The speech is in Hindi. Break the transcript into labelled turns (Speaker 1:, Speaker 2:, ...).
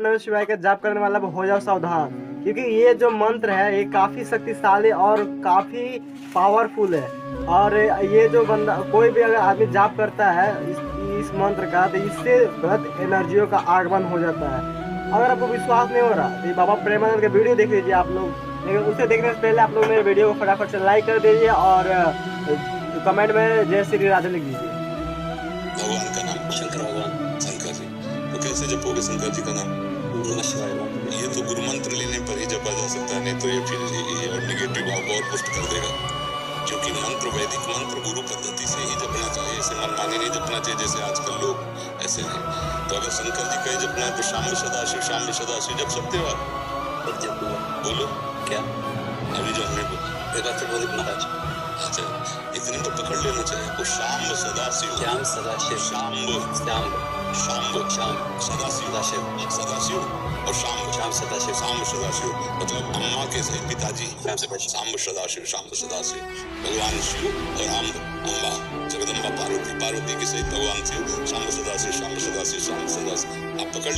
Speaker 1: नमः शिवाय का जाप करने वाला हो जाओ सावधान, क्योंकि ये जो मंत्र है ये काफी शक्तिशाली और काफी पावरफुल है। और ये जो बंदा कोई भी अगर आदमी जाप करता है इस मंत्र का, तो इससे गलत एनर्जियों का आगमन हो जाता है। अगर आपको विश्वास नहीं हो रहा तो ये बाबा प्रेमानंद का वीडियो देख लीजिए आप लोग, लेकिन उसे देखने से पहले आप लोग मेरे वीडियो को फटाफट से लाइक कर दीजिए और कमेंट में जय श्री राधे लिख दीजिए।
Speaker 2: भगवान का नाम शंकर भगवान, शंकर जी। तो कैसे जपोगे शंकर जी का नाम? नमः शिवाय। ये तो गुरु मंत्र लेने पर ही जपा जा सकता है, नहीं तो ये फिर ये और निगेटिव भाव को और पुष्ट कर देगा। क्योंकि मंत्र, वैदिक मंत्र गुरु पद्धति से ही जपना चाहिए, ऐसे मनमानी नहीं जपना चाहिए जैसे आजकल लोग ऐसे हैं। तो अगर शंकर जी का ही जपना है तो शाम सदाशिव, शाम सदाशिव जप सकते हो आप? बोलो क्या अभी जो हमने महाराज। अच्छा, इतने तो पकड़ लेना चाहिए आपको। शाम सदाशिव, श्याम सदाशिव, शाम श्याम, शाम शाम सदाशिव, सदाशिव और शाम शाम सदाशिव, शाम सदाशिव मतलब अम्मा के सही पिताजी शाम सदाशिव, शाम सदाशिव। भगवान शिव और अम्बा जगदम्बा पार्वती, पार्वती के सही भगवान शिव, शाम सदाशिव, शाम सदाशिव, शाम सदाशिव। आप पकड़